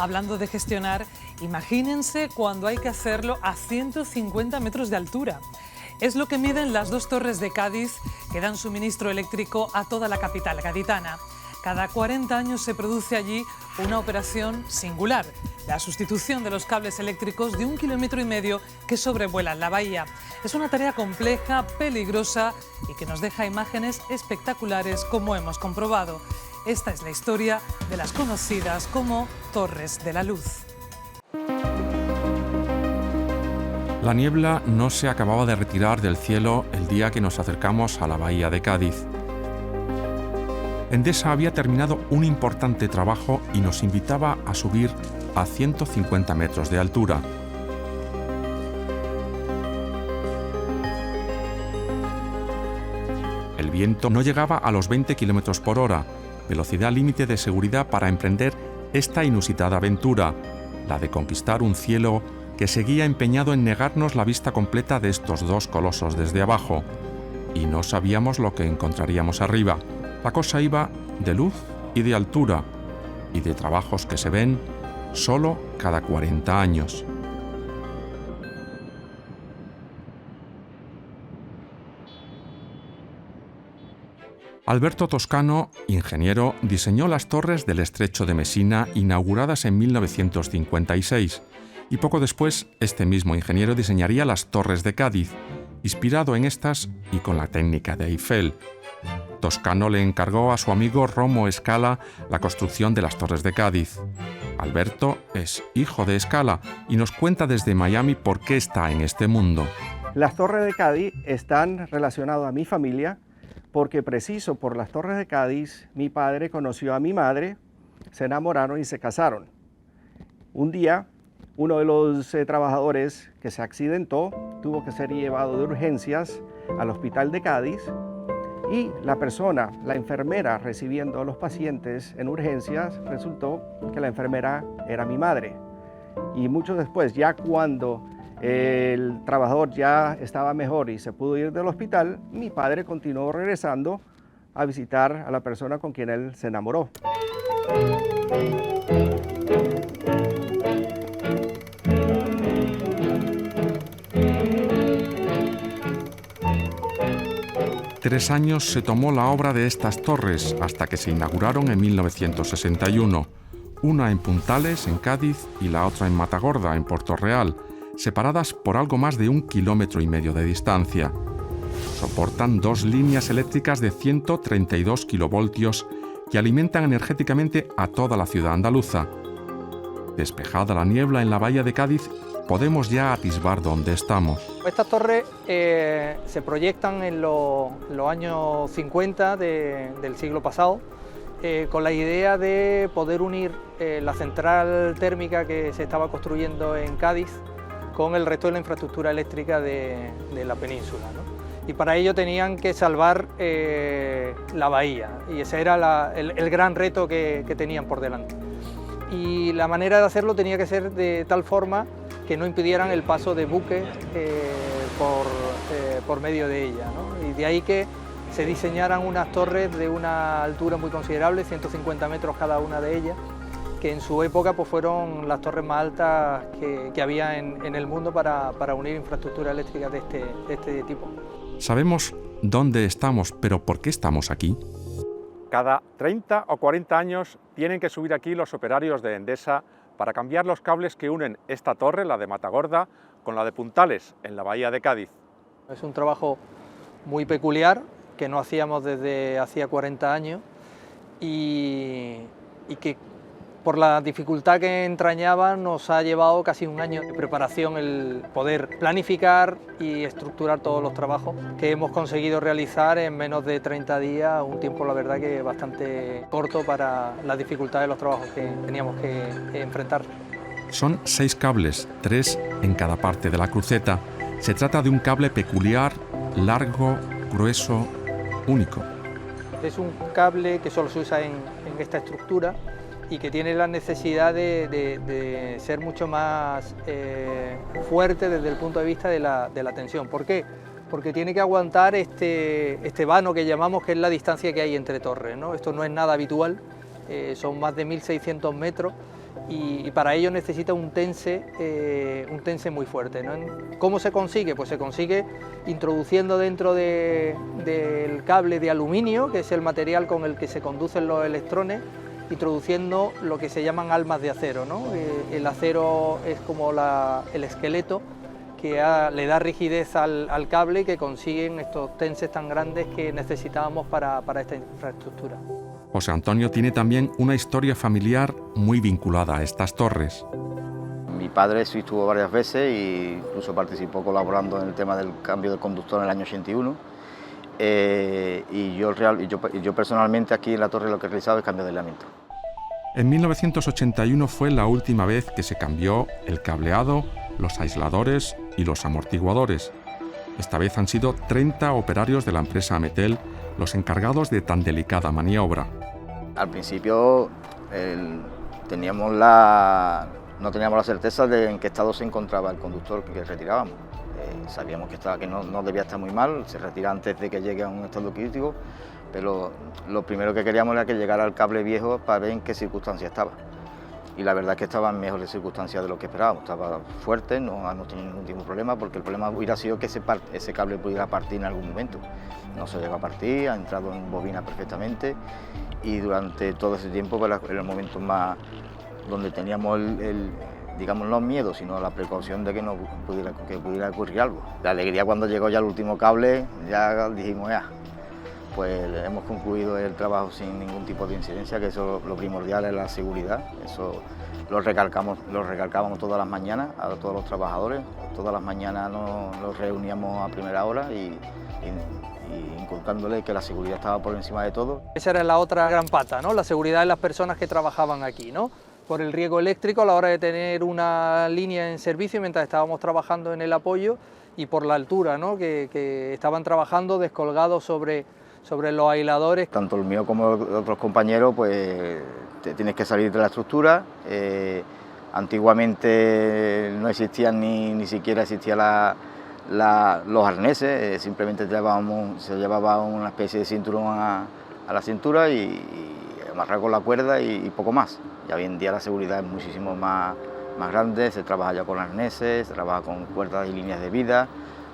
Hablando de gestionar, imagínense cuando hay que hacerlo a 150 metros de altura. Es lo que miden las dos torres de Cádiz que dan suministro eléctrico a toda la capital gaditana. Cada 40 años se produce allí una operación singular, la sustitución de los cables eléctricos de 1,5 kilómetros que sobrevuelan la bahía. Es una tarea compleja, peligrosa y que nos deja imágenes espectaculares, como hemos comprobado. Esta es la historia de las conocidas como Torres de la Luz. La niebla no se acababa de retirar del cielo el día que nos acercamos a la bahía de Cádiz. Endesa había terminado un importante trabajo y nos invitaba a subir a 150 metros de altura. El viento no llegaba a los 20 km por hora, velocidad límite de seguridad para emprender esta inusitada aventura, la de conquistar un cielo que seguía empeñado en negarnos la vista completa de estos dos colosos desde abajo. Y no sabíamos lo que encontraríamos arriba. La cosa iba de luz y de altura, y de trabajos que se ven solo cada 40 años. Alberto Toscano, ingeniero, diseñó las torres del Estrecho de Messina inauguradas en 1956, y poco después este mismo ingeniero diseñaría las Torres de Cádiz, inspirado en estas y con la técnica de Eiffel. Toscano le encargó a su amigo Romo Scala la construcción de las Torres de Cádiz. Alberto es hijo de Scala y nos cuenta desde Miami por qué está en este mundo. Las Torres de Cádiz están relacionadas a mi familia porque preciso por las Torres de Cádiz mi padre conoció a mi madre, se enamoraron y se casaron. Un día uno de los trabajadores que se accidentó tuvo que ser llevado de urgencias al hospital de Cádiz. Y la enfermera recibiendo a los pacientes en urgencias, resultó que la enfermera era mi madre. Y mucho después, ya cuando el trabajador ya estaba mejor y se pudo ir del hospital, mi padre continuó regresando a visitar a la persona con quien él se enamoró. 3 años se tomó la obra de estas torres hasta que se inauguraron en 1961, una en Puntales, en Cádiz, y la otra en Matagorda, en Puerto Real, separadas por algo más de 1,5 kilómetros de distancia. Soportan 2 líneas eléctricas de 132 kilovoltios que alimentan energéticamente a toda la ciudad andaluza. Despejada la niebla en la bahía de Cádiz, podemos ya atisbar dónde estamos. Estas torres se proyectan en los años 50 del siglo pasado, con la idea de poder unir la central térmica que se estaba construyendo en Cádiz con el resto de la infraestructura eléctrica de la península, ¿no? Y para ello tenían que salvar la bahía, y ese era el gran reto que tenían por delante. Y la manera de hacerlo tenía que ser de tal forma que no impidieran el paso de buques por medio de ella, ¿no? Y de ahí que se diseñaran unas torres de una altura muy considerable, 150 metros cada una de ellas, que en su época pues, fueron las torres más altas que había en el mundo para unir infraestructura eléctrica de este tipo. Sabemos dónde estamos, pero ¿por qué estamos aquí? Cada 30 o 40 años tienen que subir aquí los operarios de Endesa para cambiar los cables que unen esta torre, la de Matagorda, con la de Puntales, en la bahía de Cádiz. Es un trabajo muy peculiar que no hacíamos desde hacía 40 años y que por la dificultad que entrañaba nos ha llevado casi un año de preparación el poder planificar y estructurar todos los trabajos que hemos conseguido realizar en menos de 30 días, un tiempo la verdad que bastante corto para las dificultades de los trabajos que teníamos que enfrentar. Son 6 cables, 3 en cada parte de la cruceta. Se trata de un cable peculiar, largo, grueso, único. Es un cable que solo se usa en esta estructura y que tiene la necesidad de ser mucho más fuerte desde el punto de vista de la tensión. ¿Por qué? Porque tiene que aguantar este vano que llamamos, que es la distancia que hay entre torres, ¿no? Esto no es nada habitual, son más de 1.600 metros y para ello necesita un tense muy fuerte, ¿no? ¿Cómo se consigue? Pues se consigue introduciendo dentro del cable de aluminio, que es el material con el que se conducen los electrones, introduciendo lo que se llaman almas de acero, ¿no? El acero es como el esqueleto que le da rigidez al cable y que consiguen estos tenses tan grandes que necesitábamos para esta infraestructura. José Antonio tiene también una historia familiar muy vinculada a estas torres. Mi padre sí estuvo varias veces e incluso participó colaborando en el tema del cambio del conductor en el año 81. Y yo personalmente aquí en la torre lo que he realizado es cambio de aislamiento. En 1981 fue la última vez que se cambió el cableado, los aisladores y los amortiguadores. Esta vez han sido 30 operarios de la empresa Ametel los encargados de tan delicada maniobra. Al principio no teníamos la certeza de en qué estado se encontraba el conductor que retirábamos. Sabíamos que no debía estar muy mal, se retira antes de que llegue a un estado crítico, pero lo primero que queríamos era que llegara el cable viejo para ver en qué circunstancias estaba. Y la verdad es que estaba en mejores circunstancias de lo que esperábamos, estaba fuerte, no hemos tenido ningún tipo de problema, porque el problema hubiera sido que ese cable pudiera partir en algún momento. No se llegó a partir, ha entrado en bobina perfectamente y durante todo ese tiempo era el momento más donde teníamos digamos, no miedo, sino la precaución de que pudiera ocurrir algo. La alegría cuando llegó ya el último cable, ya dijimos, pues hemos concluido el trabajo sin ningún tipo de incidencia, que eso lo primordial es la seguridad. Eso lo recalcábamos todas las mañanas a todos los trabajadores. Todas las mañanas nos reuníamos a primera hora y inculcándole que la seguridad estaba por encima de todo. Esa era la otra gran pata, ¿no? La seguridad de las personas que trabajaban aquí, ¿no? Por el riesgo eléctrico a la hora de tener una línea en servicio mientras estábamos trabajando en el apoyo y por la altura, ¿no? que estaban trabajando descolgados sobre los aisladores. Tanto el mío como los otros compañeros, pues tienes que salir de la estructura. Antiguamente no existían ni siquiera existían los arneses, simplemente se llevaba una especie de cinturón a la cintura y amarrar con la cuerda y poco más. Ya hoy en día la seguridad es muchísimo más grande, se trabaja ya con arneses, se trabaja con cuerdas y líneas de vida,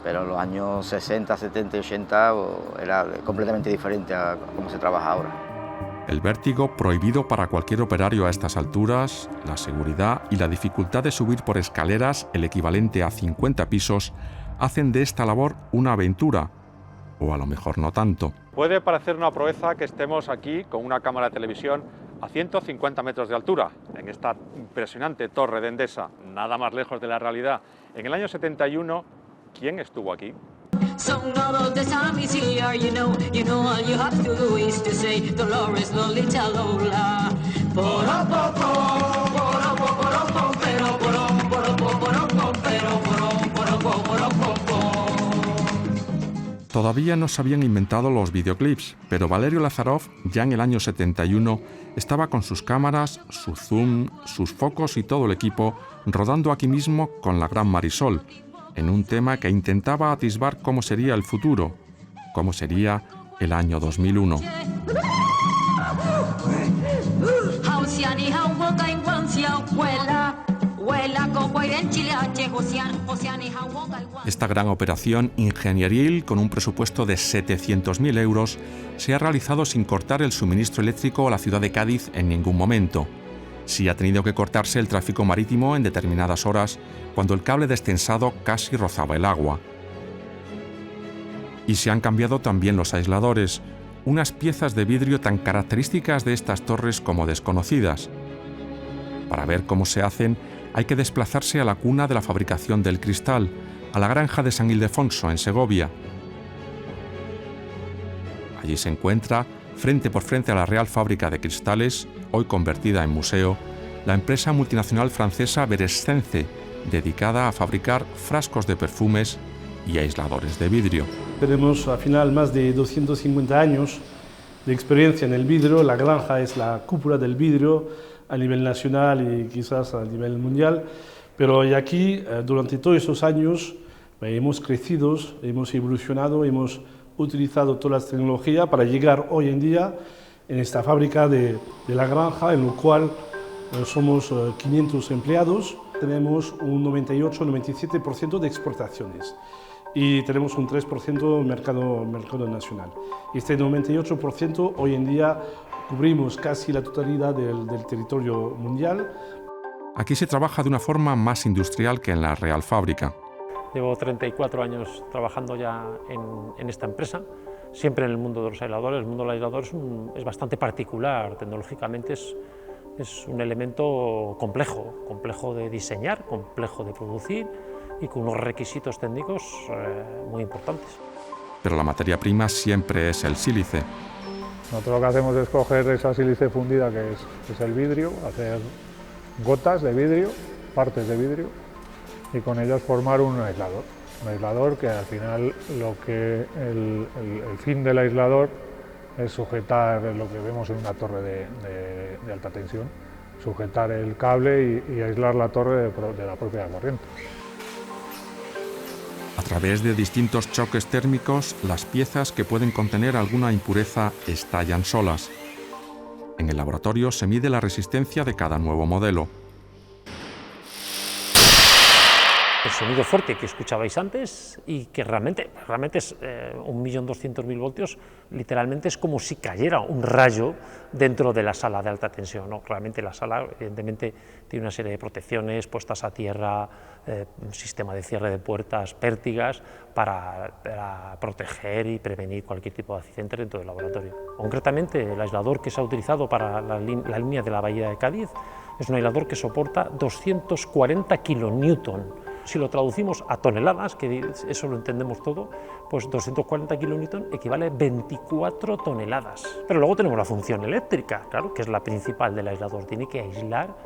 pero en los años 60, 70 y 80 era completamente diferente a cómo se trabaja ahora. El vértigo prohibido para cualquier operario a estas alturas, la seguridad y la dificultad de subir por escaleras el equivalente a 50 pisos hacen de esta labor una aventura, o a lo mejor no tanto. Puede parecer una proeza que estemos aquí con una cámara de televisión a 150 metros de altura, en esta impresionante torre de Endesa, nada más lejos de la realidad. En el año 71, ¿quién estuvo aquí? Todavía no se habían inventado los videoclips, pero Valerio Lazarov ya en el año 71 estaba con sus cámaras, su zoom, sus focos y todo el equipo rodando aquí mismo con la gran Marisol, en un tema que intentaba atisbar cómo sería el futuro, cómo sería el año 2001. Esta gran operación ingenieril, con un presupuesto de 700.000 euros, se ha realizado sin cortar el suministro eléctrico a la ciudad de Cádiz en ningún momento. Sí ha tenido que cortarse el tráfico marítimo en determinadas horas, cuando el cable destensado casi rozaba el agua. Y se han cambiado también los aisladores, unas piezas de vidrio tan características de estas torres como desconocidas. Para ver cómo se hacen, hay que desplazarse a la cuna de la fabricación del cristal, a la granja de San Ildefonso, en Segovia. Allí se encuentra, frente por frente a la Real Fábrica de Cristales, hoy convertida en museo, la empresa multinacional francesa Berescence, dedicada a fabricar frascos de perfumes y aisladores de vidrio. Tenemos al final más de 250 años de experiencia en el vidrio. La granja es la cúpula del vidrio a nivel nacional y quizás a nivel mundial, pero aquí durante todos esos años hemos crecido, hemos evolucionado, hemos utilizado todas las tecnologías para llegar hoy en día en esta fábrica de la granja, en lo cual somos 500 empleados, tenemos un 98-97% de exportaciones y tenemos un 3% mercado nacional. Este 98% hoy en día cubrimos casi la totalidad del territorio mundial. Aquí se trabaja de una forma más industrial que en la Real Fábrica. Llevo 34 años trabajando ya en esta empresa, siempre en el mundo de los aisladores. El mundo del aislador es bastante particular, tecnológicamente es un elemento complejo de diseñar, complejo de producir y con unos requisitos técnicos muy importantes. Pero la materia prima siempre es el sílice. Nosotros lo que hacemos es coger esa sílice fundida que es el vidrio, hacer gotas de vidrio, partes de vidrio, y con ellas formar un aislador que al final el fin del aislador es sujetar lo que vemos en una torre de alta tensión, sujetar el cable y aislar la torre de la propia corriente. A través de distintos choques térmicos, las piezas que pueden contener alguna impureza estallan solas. En el laboratorio se mide la resistencia de cada nuevo modelo. El sonido fuerte que escuchabais antes y que realmente es 1.200.000 voltios, literalmente es como si cayera un rayo dentro de la sala de alta tensión, ¿no? Realmente la sala evidentemente tiene una serie de protecciones puestas a tierra, un sistema de cierre de puertas, pértigas, para proteger y prevenir cualquier tipo de accidente dentro del laboratorio. Concretamente, el aislador que se ha utilizado para la línea de la Bahía de Cádiz es un aislador que soporta 240 kilonewton. Si lo traducimos a toneladas, que eso lo entendemos todo, pues 240 kilonewton equivale a 24 toneladas. Pero luego tenemos la función eléctrica, claro, que es la principal del aislador. Tiene que aislar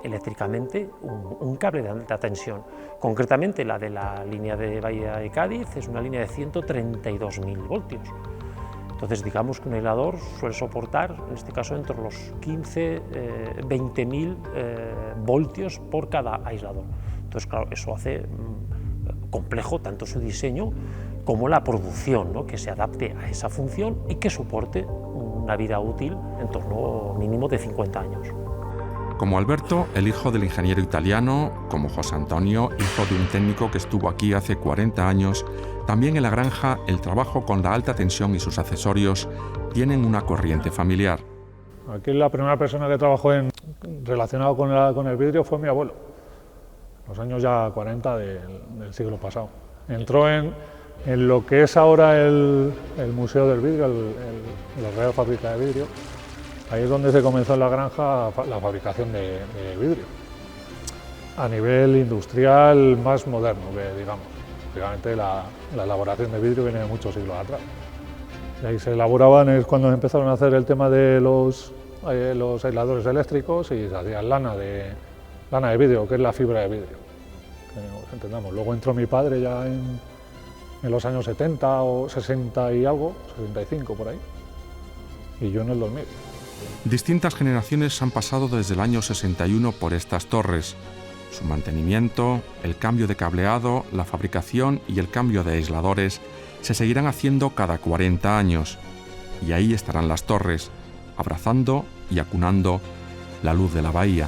eléctricamente un cable de alta tensión. Concretamente la de la línea de Bahía de Cádiz es una línea de 132.000 voltios. Entonces digamos que un aislador suele soportar, en este caso, entre los 20.000 voltios por cada aislador. Entonces, claro, eso hace complejo tanto su diseño como la producción, ¿no? Que se adapte a esa función y que soporte una vida útil en torno mínimo de 50 años. Como Alberto, el hijo del ingeniero italiano, como José Antonio, hijo de un técnico que estuvo aquí hace 40 años, también en la granja el trabajo con la alta tensión y sus accesorios tienen una corriente familiar. Aquí la primera persona que trabajó relacionado con el vidrio fue mi abuelo, los años ya 40 del siglo pasado. Entró en lo que es ahora el Museo del Vidrio, la Real Fábrica de Vidrio. Ahí es donde se comenzó en la granja la fabricación de vidrio, a nivel industrial más moderno, digamos. Obviamente la elaboración de vidrio viene de muchos siglos atrás. Y ahí se elaboraban, es cuando empezaron a hacer el tema de los aisladores eléctricos y se hacía lana de vidrio, que es la fibra de vidrio, que nos entendamos. Luego entró mi padre ya en los años 70 o 60 y algo, 65 por ahí, y yo en el 2000. Distintas generaciones han pasado desde el año 61 por estas torres. Su mantenimiento, el cambio de cableado, la fabricación y el cambio de aisladores se seguirán haciendo cada 40 años. Y ahí estarán las torres, abrazando y acunando la luz de la bahía.